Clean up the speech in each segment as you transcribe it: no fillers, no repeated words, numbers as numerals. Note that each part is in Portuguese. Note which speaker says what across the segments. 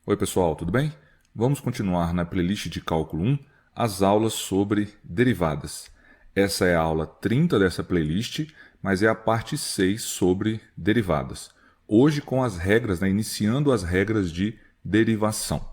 Speaker 1: Oi pessoal, tudo bem? Vamos continuar na playlist de Cálculo 1 as aulas sobre derivadas. Essa é a aula 30 dessa playlist, mas é a parte 6 sobre derivadas. Hoje com as regras, iniciando as regras de derivação.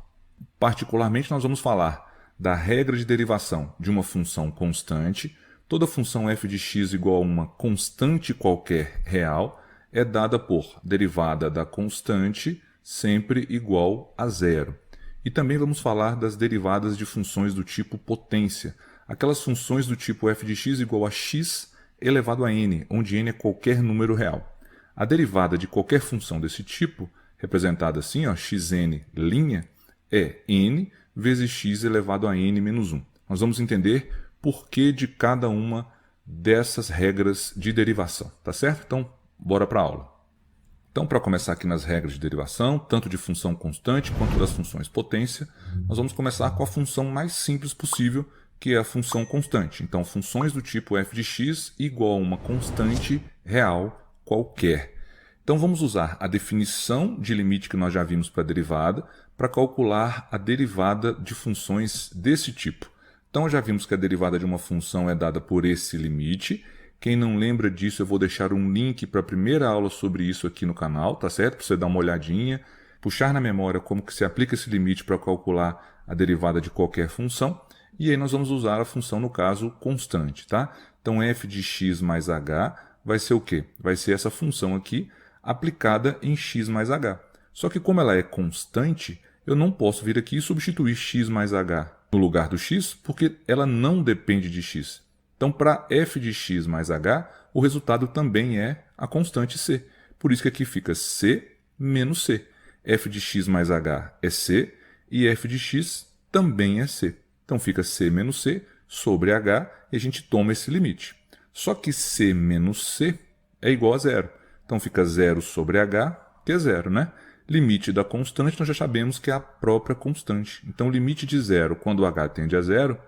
Speaker 1: Particularmente nós vamos falar da regra de derivação de uma função constante. Toda função f de x igual a uma constante qualquer real é dada por derivada da constante sempre igual a zero. E também vamos falar das derivadas de funções do tipo potência, aquelas funções do tipo f de x igual a x elevado a n, onde n é qualquer número real. A derivada de qualquer função desse tipo, representada assim, xn', é n vezes x elevado a n menos 1. Nós vamos entender por que de cada uma dessas regras de derivação, tá certo? Então, bora para a aula. Então, para começar aqui nas regras de derivação, tanto de função constante quanto das funções potência, nós vamos começar com a função mais simples possível, que é a função constante. Então, funções do tipo f de x igual a uma constante real qualquer. Então, vamos usar a definição de limite que nós já vimos para a derivada para calcular a derivada de funções desse tipo. Então, já vimos que a derivada de uma função é dada por esse limite. Quem não lembra disso, eu vou deixar um link para a primeira aula sobre isso aqui no canal, tá certo? Para você dar uma olhadinha, puxar na memória como que se aplica esse limite para calcular a derivada de qualquer função. E aí nós vamos usar a função, no caso, constante, tá? Então, f de x mais h vai ser o quê? Vai ser essa função aqui aplicada em x mais h. Só que como ela é constante, eu não posso vir aqui e substituir x mais h no lugar do x, porque ela não depende de x. Então, para f de x mais h, o resultado também é a constante c. Por isso que aqui fica c menos c. f de x mais h é c e f de x também é c. Então, fica c menos c sobre h e a gente toma esse limite. Só que c menos c é igual a zero. Então, fica 0 sobre h, que é zero, né? Limite da constante, nós já sabemos que é a própria constante. Então, o limite de zero, quando h tende a zero,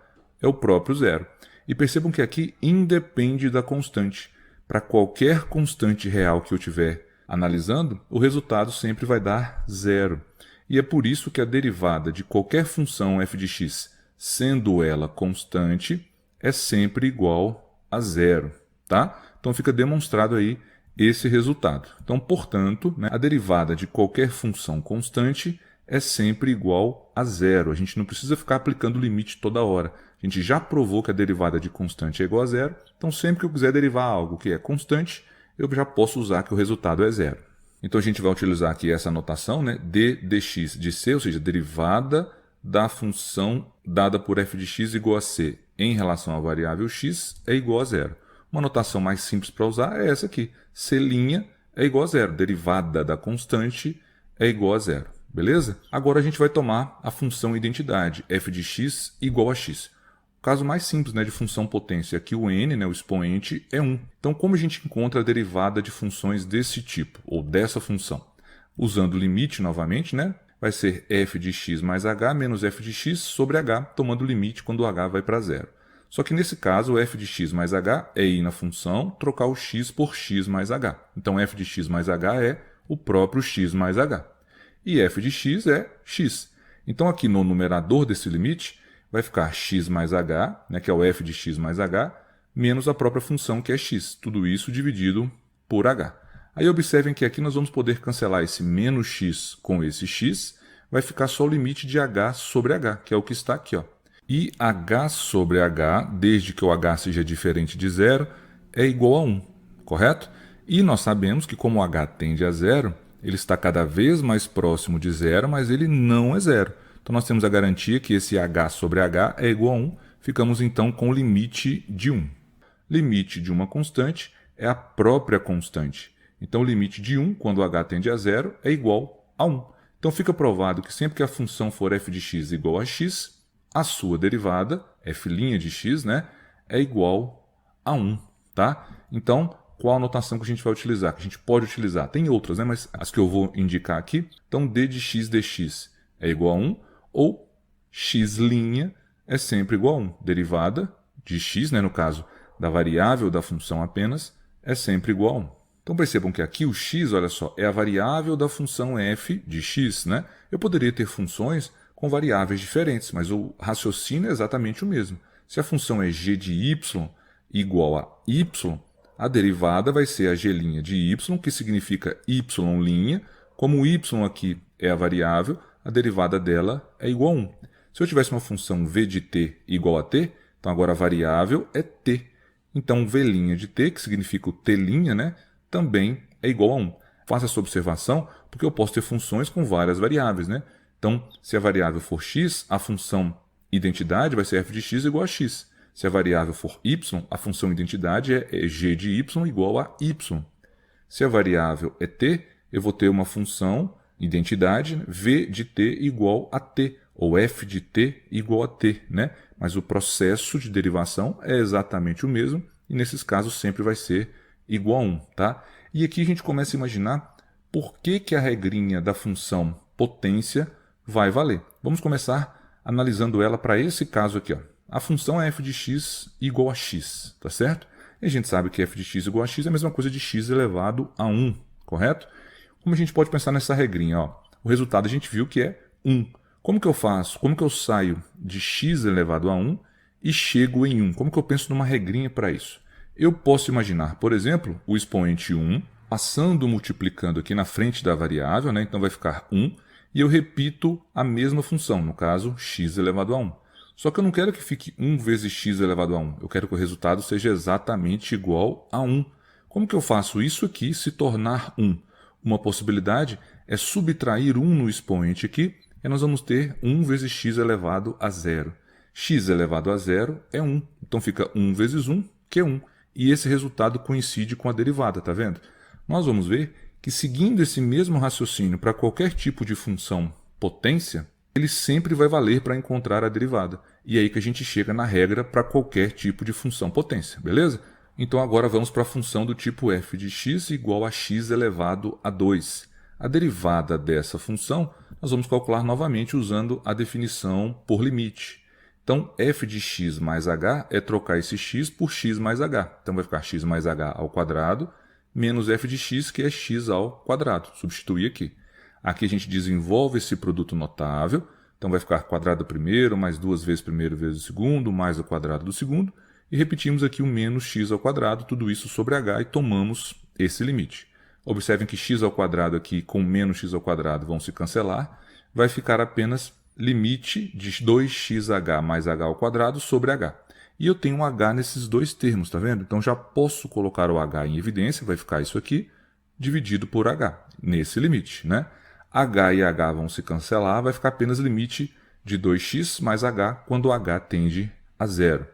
Speaker 1: é o próprio zero. E percebam que aqui independe da constante. Para qualquer constante real que eu estiver analisando, o resultado sempre vai dar zero. E é por isso que a derivada de qualquer função f de x, sendo ela constante, é sempre igual a zero. Tá? Então fica demonstrado aí esse resultado. Então, portanto, a derivada de qualquer função constante é sempre igual a zero. A gente não precisa ficar aplicando o limite toda hora. A gente já provou que a derivada de constante é igual a zero, então sempre que eu quiser derivar algo que é constante, eu já posso usar que o resultado é zero. Então a gente vai utilizar aqui essa notação, d dx de c, ou seja, derivada da função dada por f de x igual a c em relação à variável x é igual a zero. Uma notação mais simples para usar é essa aqui, c' é igual a zero, derivada da constante é igual a zero. Beleza? Agora a gente vai tomar a função identidade, f de x igual a x. O caso mais simples de função potência, aqui o n, o expoente, é 1. Então, como a gente encontra a derivada de funções desse tipo, ou dessa função? Usando o limite novamente, vai ser f de x mais h menos f de x sobre h, tomando o limite quando o h vai para zero. Só que nesse caso, o f de x mais h é ir na função, trocar o x por x mais h. Então, f de x mais h é o próprio x mais h. E f de x é x. Então, aqui no numerador desse limite, vai ficar x mais h, que é o f de x mais h, menos a própria função, que é x. Tudo isso dividido por h. Aí observem que aqui nós vamos poder cancelar esse menos x com esse x, vai ficar só o limite de h sobre h, que é o que está aqui. E h sobre h, desde que o h seja diferente de zero, é igual a 1, correto? E nós sabemos que como o h tende a zero, ele está cada vez mais próximo de zero, mas ele não é zero. Então, nós temos a garantia que esse h sobre h é igual a 1. Ficamos, então, com o limite de 1. Limite de uma constante é a própria constante. Então, o limite de 1, quando h tende a zero, é igual a 1. Então, fica provado que sempre que a função for f de x igual a x, a sua derivada, f' de x, é igual a 1. Tá? Então, qual a notação que a gente vai utilizar? Que a gente pode utilizar. Tem outras, mas as que eu vou indicar aqui. Então, d de x dx é igual a 1, ou x' é sempre igual a 1. Derivada de x, no caso da variável da função apenas, é sempre igual a 1. Então percebam que aqui o x, olha só, é a variável da função f de x, né? Eu poderia ter funções com variáveis diferentes, mas o raciocínio é exatamente o mesmo. Se a função é g de y igual a y, a derivada vai ser a g' de y, que significa y'. Como o y aqui é a variável, a derivada dela é igual a 1. Se eu tivesse uma função v de t igual a t, então agora a variável é t. Então v' de t, que significa o t', né, também é igual a 1. Faça essa observação porque eu posso ter funções com várias variáveis, né? Então, se a variável for x, a função identidade vai ser f de x igual a x. Se a variável for y, a função identidade é g de y igual a y. Se a variável é t, eu vou ter uma função identidade v de t igual a t, ou f de t igual a t, né? Mas o processo de derivação é exatamente o mesmo e nesses casos sempre vai ser igual a 1, tá? E aqui a gente começa a imaginar por que a regrinha da função potência vai valer. Vamos começar analisando ela para esse caso aqui, ó. A função é f de x igual a x, tá certo? E a gente sabe que f de x igual a x é a mesma coisa de x elevado a 1, correto? Como a gente pode pensar nessa regrinha, ó? O resultado a gente viu que é 1. Como que eu faço? Como que eu saio de x elevado a 1 e chego em 1? Como que eu penso numa regrinha para isso? Eu posso imaginar, por exemplo, o expoente 1 passando multiplicando aqui na frente da variável, né? Então vai ficar 1, e eu repito a mesma função, no caso, x elevado a 1. Só que eu não quero que fique 1 vezes x elevado a 1, eu quero que o resultado seja exatamente igual a 1. Como que eu faço isso aqui se tornar 1? Uma possibilidade é subtrair 1 no expoente aqui, e nós vamos ter 1 vezes x elevado a 0. X elevado a 0 é 1, então fica 1 vezes 1, que é 1. E esse resultado coincide com a derivada, tá vendo? Nós vamos ver que seguindo esse mesmo raciocínio para qualquer tipo de função potência, ele sempre vai valer para encontrar a derivada. E é aí que a gente chega na regra para qualquer tipo de função potência, beleza? Então agora vamos para a função do tipo f de x igual a x elevado a 2. A derivada dessa função nós vamos calcular novamente usando a definição por limite. Então, f de x mais h é trocar esse x por x mais h. Então vai ficar x mais h ao quadrado menos f de x, que é x ao quadrado. Substituir aqui. Aqui a gente desenvolve esse produto notável. Então vai ficar quadrado do primeiro, mais 2 vezes primeiro vezes o segundo, mais o quadrado do segundo. E repetimos aqui o menos x ao quadrado, tudo isso sobre h, e tomamos esse limite. Observem que x ao quadrado aqui com menos x ao quadrado vão se cancelar. Vai ficar apenas limite de 2xh mais h ao quadrado sobre h. E eu tenho um h nesses dois termos, tá vendo? Então já posso colocar o h em evidência, vai ficar isso aqui, dividido por h, nesse limite, né? h e h vão se cancelar, vai ficar apenas limite de 2x mais h quando h tende a 0.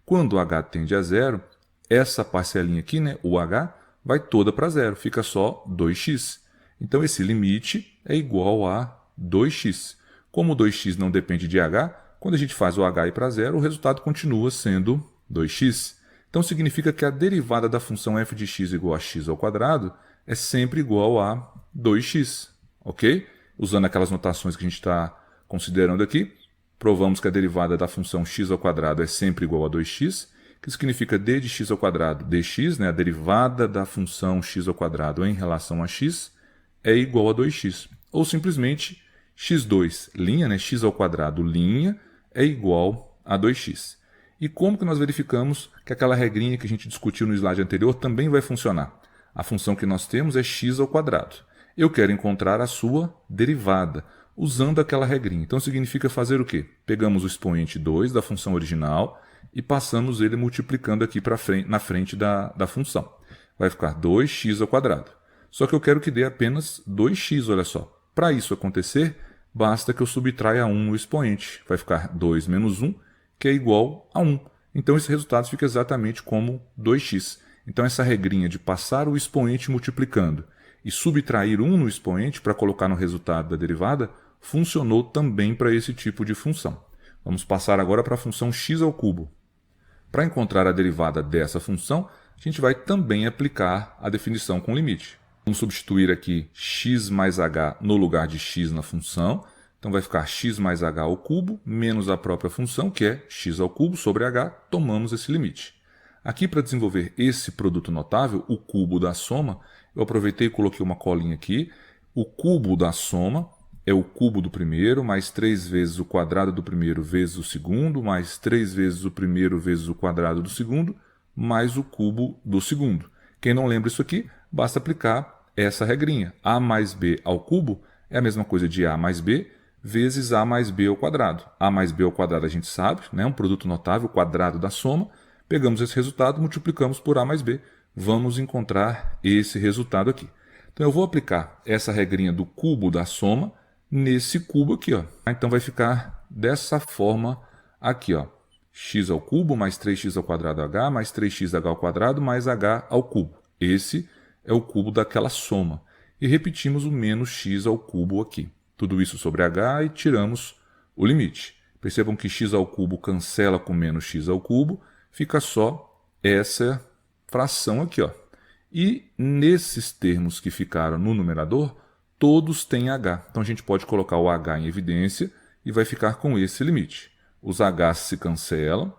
Speaker 1: Quando h tende a 0, essa parcelinha aqui, né, o h, vai toda para 0, fica só 2x. Então esse limite é igual a 2x. Como 2x não depende de h, quando a gente faz o h ir para 0, o resultado continua sendo 2x. Então significa que a derivada da função f de x igual a x ao quadrado é sempre igual a 2x. Ok? Usando aquelas notações que a gente está considerando aqui, provamos que a derivada da função x ao quadrado é sempre igual a 2x, que significa d de x ao quadrado dx, né, a derivada da função x ao quadrado em relação a x, é igual a 2x. Ou simplesmente x2, linha, né, x ao quadrado, linha, é igual a 2x. E como que nós verificamos que aquela regrinha que a gente discutiu no slide anterior também vai funcionar? A função que nós temos é x ao quadrado. Eu quero encontrar a sua derivada, usando aquela regrinha. Então significa fazer o quê? Pegamos o expoente 2 da função original e passamos ele multiplicando aqui na frente da função. Vai ficar 2x ao quadrado. Só que eu quero que dê apenas 2x, olha só. Para isso acontecer, basta que eu subtraia 1 no expoente. Vai ficar 2 menos 1, que é igual a 1. Então esse resultado fica exatamente como 2x. Então essa regrinha de passar o expoente multiplicando e subtrair 1 no expoente para colocar no resultado da derivada funcionou também para esse tipo de função. Vamos passar agora para a função x ao cubo. Para encontrar a derivada dessa função, a gente vai também aplicar a definição com limite. Vamos substituir aqui x mais h no lugar de x na função. Então vai ficar x mais h ao cubo menos a própria função, que é x ao cubo sobre h. Tomamos esse limite. Aqui, para desenvolver esse produto notável, o cubo da soma, eu aproveitei e coloquei uma colinha aqui. O cubo da soma é o cubo do primeiro, mais 3 vezes o quadrado do primeiro vezes o segundo, mais 3 vezes o primeiro vezes o quadrado do segundo, mais o cubo do segundo. Quem não lembra isso aqui, basta aplicar essa regrinha. A mais b ao cubo é a mesma coisa de a mais b vezes a mais b ao quadrado. A mais b ao quadrado a gente sabe, né? Um produto notável, o quadrado da soma. Pegamos esse resultado, multiplicamos por a mais b. Vamos encontrar esse resultado aqui. Então eu vou aplicar essa regrinha do cubo da soma nesse cubo aqui, ó. Então vai ficar dessa forma aqui, ó. X ao cubo mais 3x ao quadrado h mais 3xh ao quadrado mais h ao cubo. Esse é o cubo daquela soma. E repetimos o menos x ao cubo aqui. Tudo isso sobre h e tiramos o limite. Percebam que x ao cubo cancela com menos x ao cubo, fica só essa fração aqui, ó. E nesses termos que ficaram no numerador, todos têm h. Então a gente pode colocar o h em evidência e vai ficar com esse limite. Os h se cancelam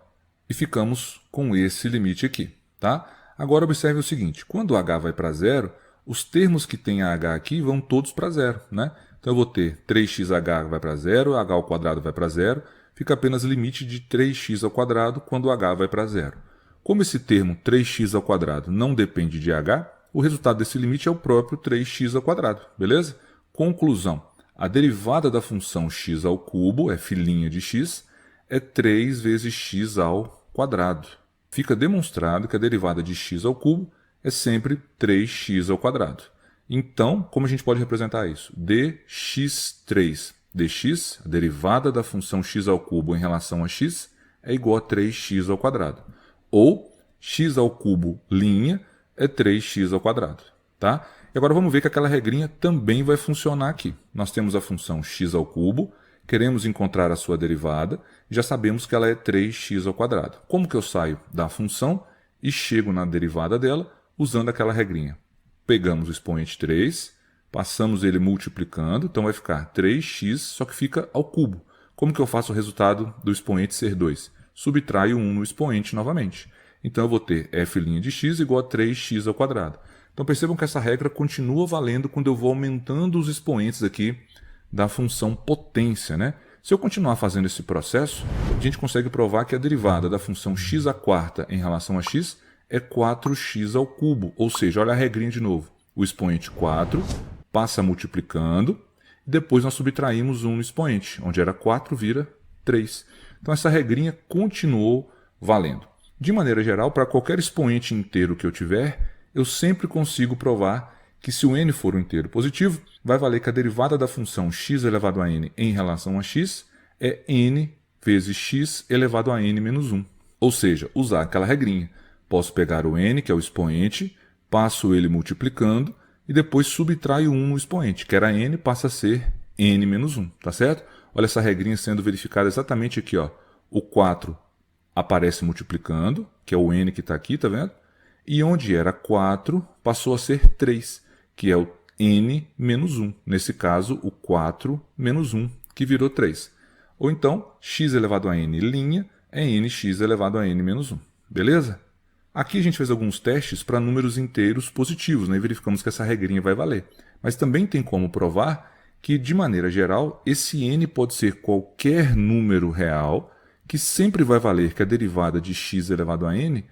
Speaker 1: e ficamos com esse limite aqui, tá? Agora observe o seguinte, quando o h vai para zero, os termos que têm h aqui vão todos para zero, né? Então eu vou ter 3xh vai para zero, h ao quadrado vai para zero, fica apenas limite de 3x ao quadrado quando o h vai para zero. Como esse termo 3x ao quadrado não depende de h, o resultado desse limite é o próprio 3x ao quadrado, beleza? Conclusão, a derivada da função x ao cubo, é filhinha de x, é 3 vezes x ao quadrado. Fica demonstrado que a derivada de x ao cubo é sempre 3x ao quadrado. Então, como a gente pode representar isso? dx3 dx, a derivada da função x ao cubo em relação a x, é igual a 3x ao quadrado. Ou x ao cubo linha é 3x ao quadrado. Tá? E agora vamos ver que aquela regrinha também vai funcionar aqui. Nós temos a função x ao cubo, queremos encontrar a sua derivada, já sabemos que ela é 3x ao quadrado. Como que eu saio da função e chego na derivada dela usando aquela regrinha? Pegamos o expoente 3, passamos ele multiplicando, então vai ficar 3x, só que fica ao cubo. Como que eu faço o resultado do expoente ser 2? Subtraio 1 no expoente novamente. Então eu vou ter f' de x igual a 3x ao quadrado. Então percebam que essa regra continua valendo quando eu vou aumentando os expoentes aqui da função potência, né? Se eu continuar fazendo esse processo, a gente consegue provar que a derivada da função x à quarta em relação a x é 4x ao cubo. Ou seja, olha a regrinha de novo. O expoente 4 passa multiplicando, e depois nós subtraímos 1 no expoente, onde era 4 vira 3. Então essa regrinha continuou valendo. De maneira geral, para qualquer expoente inteiro que eu tiver, eu sempre consigo provar que se o n for um inteiro positivo, vai valer que a derivada da função x elevado a n em relação a x é n vezes x elevado a n menos 1. Ou seja, usar aquela regrinha. Posso pegar o n, que é o expoente, passo ele multiplicando e depois subtraio 1 no expoente, que era n, passa a ser n menos 1, tá certo? Olha essa regrinha sendo verificada exatamente aqui, ó. O 4 aparece multiplicando, que é o n que está aqui, tá vendo? E onde era 4, passou a ser 3, que é o n menos 1. Nesse caso, o 4 menos 1, que virou 3. Ou então, x elevado a n' é nx elevado a n menos 1. Beleza? Aqui a gente fez alguns testes para números inteiros positivos, né? E verificamos que essa regrinha vai valer. Mas também tem como provar que, de maneira geral, esse n pode ser qualquer número real, que sempre vai valer que a derivada de x elevado a n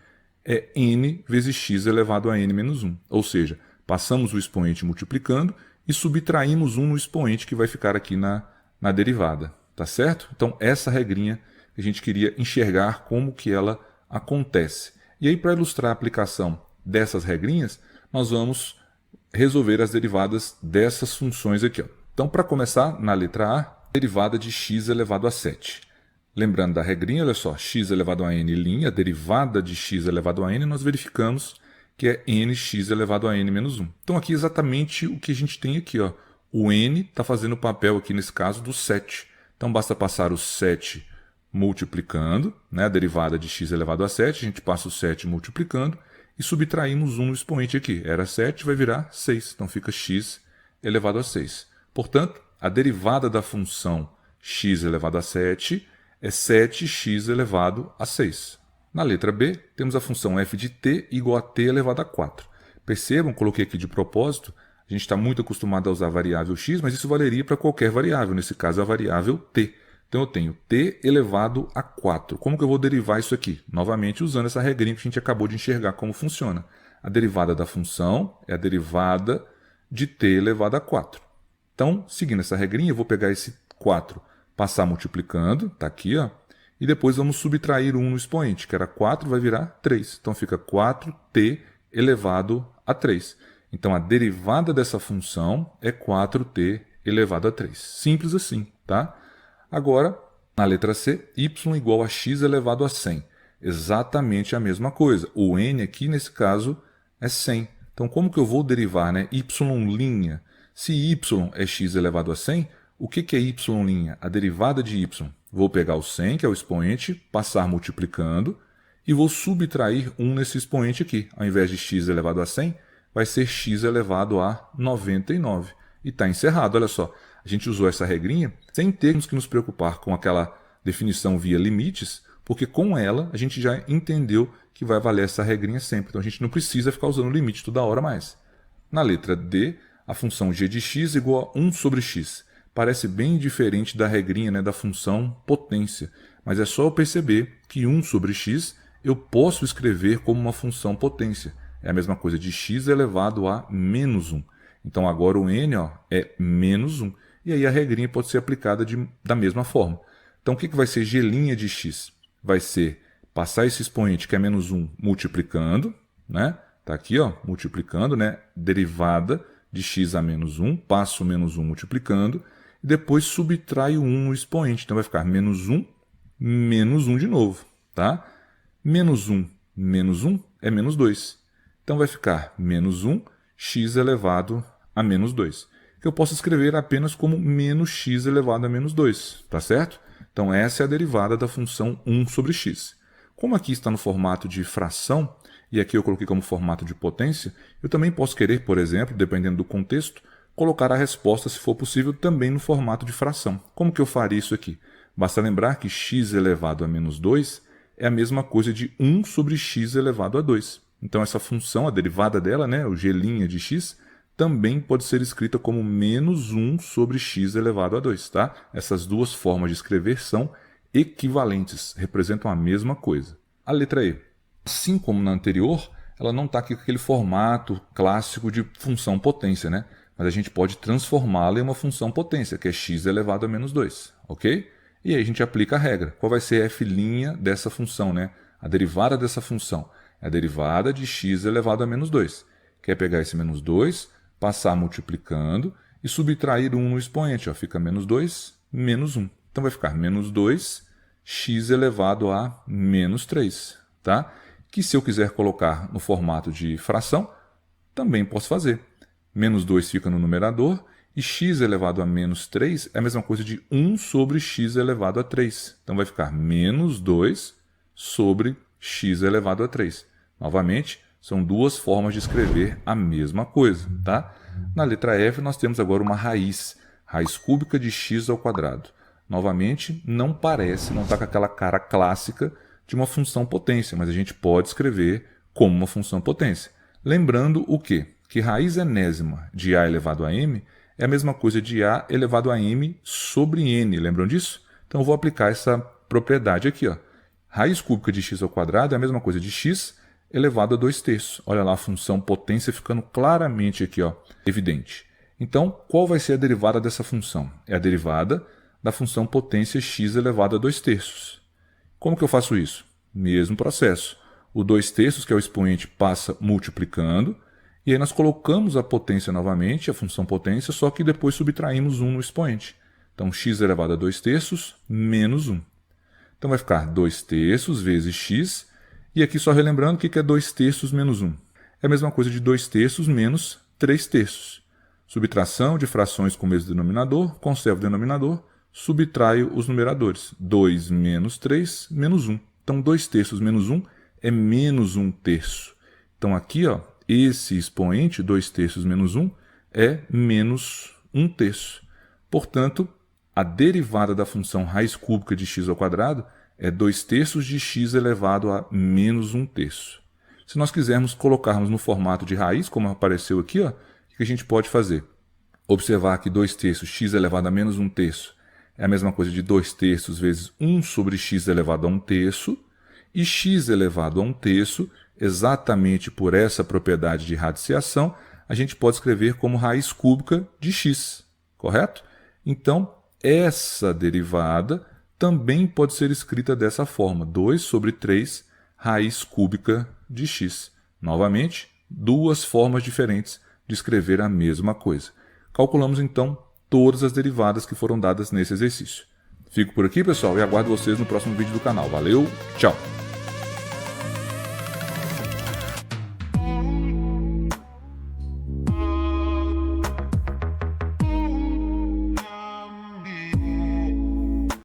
Speaker 1: é n vezes x elevado a n menos 1. Ou seja, passamos o expoente multiplicando e subtraímos 1 no expoente que vai ficar aqui na derivada. Tá certo? Então, essa regrinha a gente queria enxergar como que ela acontece. E aí, para ilustrar a aplicação dessas regrinhas, nós vamos resolver as derivadas dessas funções aqui, ó. Então, para começar, na letra A, derivada de x elevado a 7. Lembrando da regrinha, olha só, x elevado a n', a derivada de x elevado a n, nós verificamos que é nx elevado a n menos 1. Então, aqui é exatamente o que a gente tem aqui, ó. O n está fazendo o papel aqui, nesse caso, do 7. Então, basta passar o 7 multiplicando, né, a derivada de x elevado a 7, a gente passa o 7 multiplicando e subtraímos 1 no expoente aqui. Era 7, vai virar 6, então fica x elevado a 6. Portanto, a derivada da função x elevado a 7 é 7x elevado a 6. Na letra B, temos a função f de t igual a t elevado a 4. Percebam, coloquei aqui de propósito, a gente está muito acostumado a usar a variável x, mas isso valeria para qualquer variável, nesse caso a variável t. Então eu tenho t elevado a 4. Como que eu vou derivar isso aqui? Novamente usando essa regrinha que a gente acabou de enxergar como funciona. A derivada da função é a derivada de t elevado a 4. Então, seguindo essa regrinha, eu vou pegar esse 4, passar multiplicando, está aqui, ó, e depois vamos subtrair 1 no expoente, que era 4, vai virar 3. Então fica 4t elevado a 3. Então a derivada dessa função é 4t elevado a 3. Simples assim, tá? Agora, na letra C, y igual a x elevado a 100. Exatamente a mesma coisa. O n aqui, nesse caso, é 100. Então, como que eu vou derivar, né? Y'. Se y é x elevado a 100, o que é y'? A derivada de y. Vou pegar o 100, que é o expoente, passar multiplicando, e vou subtrair 1 nesse expoente aqui. Ao invés de x elevado a 100, vai ser x elevado a 99. E está encerrado, olha só. A gente usou essa regrinha sem termos que nos preocupar com aquela definição via limites, porque com ela a gente já entendeu que vai valer essa regrinha sempre. Então a gente não precisa ficar usando o limite toda hora mais. Na letra D, a função g de x igual a 1 sobre x. Parece bem diferente da regrinha, né, da função potência, mas é só eu perceber que 1 sobre x eu posso escrever como uma função potência. É a mesma coisa de x elevado a menos 1. Então agora o n, ó, é menos 1. E aí a regrinha pode ser aplicada da mesma forma. Então o que vai ser g' de x? Vai ser passar esse expoente que é menos 1 multiplicando, né? Tá aqui, ó, multiplicando, né? Derivada de x a menos 1, passo o menos 1 multiplicando, e depois subtraio 1 no expoente. Então vai ficar menos 1 de novo, tá? Menos 1 é menos 2. Então vai ficar menos 1, x elevado a menos 2. Que eu posso escrever apenas como menos x elevado a menos 2, tá certo? Então essa é a derivada da função 1 sobre x. Como aqui está no formato de fração, e aqui eu coloquei como formato de potência, eu também posso querer, por exemplo, dependendo do contexto, colocar a resposta, se for possível, também no formato de fração. Como que eu faria isso aqui? Basta lembrar que x elevado a menos 2 é a mesma coisa de 1 sobre x elevado a 2. Então essa função, a derivada dela, né, o g' de x, também pode ser escrita como menos 1 sobre x elevado a 2. Tá? Essas duas formas de escrever são equivalentes, representam a mesma coisa. A letra E. Assim como na anterior, ela não está aqui com aquele formato clássico de função potência, né? Mas a gente pode transformá-la em uma função potência, que é x elevado a menos 2, ok? E aí a gente aplica a regra. Qual vai ser a f' dessa função, né? A derivada dessa função é a derivada de x elevado a menos 2. Quer pegar esse menos 2, passar multiplicando e subtrair 1 no expoente. Ó, fica menos 2, menos 1. Então vai ficar menos 2, x elevado a menos 3. Tá? Que se eu quiser colocar no formato de fração, também posso fazer. Menos 2 fica no numerador e x elevado a menos 3 é a mesma coisa de 1 sobre x elevado a 3. Então vai ficar menos 2 sobre x elevado a 3. Novamente, são duas formas de escrever a mesma coisa. Tá? Na letra F nós temos agora uma raiz cúbica de x ao quadrado. Novamente, não está com aquela cara clássica de uma função potência, mas a gente pode escrever como uma função potência. Lembrando o quê? Que raiz enésima de a elevado a m é a mesma coisa de a elevado a m sobre n. Lembram disso? Então eu vou aplicar essa propriedade aqui. Ó. Raiz cúbica de x ao quadrado é a mesma coisa de x elevado a 2/3. Olha lá a função potência ficando claramente aqui, ó, evidente. Então, qual vai ser a derivada dessa função? É a derivada da função potência x elevado a 2/3. Como que eu faço isso? Mesmo processo. O 2/3, que é o expoente, passa multiplicando, e aí nós colocamos a potência novamente, a função potência, só que depois subtraímos 1 no expoente. Então, x elevado a 2/3 menos 1. Então vai ficar 2/3 vezes x, e aqui só relembrando o que é 2/3 menos 1. É a mesma coisa de 2/3 menos 3/3. Subtração de frações com o mesmo denominador, conservo o denominador, subtraio os numeradores. 2 menos 3 menos 1. Então 2/3 menos 1 é menos 1/3. Então aqui, ó, esse expoente, 2/3 menos 1, é menos 1/3. Portanto, a derivada da função raiz cúbica de x ao quadrado é 2/3 de x elevado a menos 1/3. Se nós quisermos colocarmos no formato de raiz, como apareceu aqui, ó, o que a gente pode fazer? Observar que 2/3 x elevado a menos 1/3 é a mesma coisa de 2/3 vezes 1 sobre x elevado a 1/3, e x elevado a 1/3, exatamente por essa propriedade de radiciação, a gente pode escrever como raiz cúbica de x, correto? Então, essa derivada também pode ser escrita dessa forma, 2 sobre 3 raiz cúbica de x. Novamente, duas formas diferentes de escrever a mesma coisa. Calculamos então todas as derivadas que foram dadas nesse exercício. Fico por aqui, pessoal, e aguardo vocês no próximo vídeo do canal. Valeu, tchau!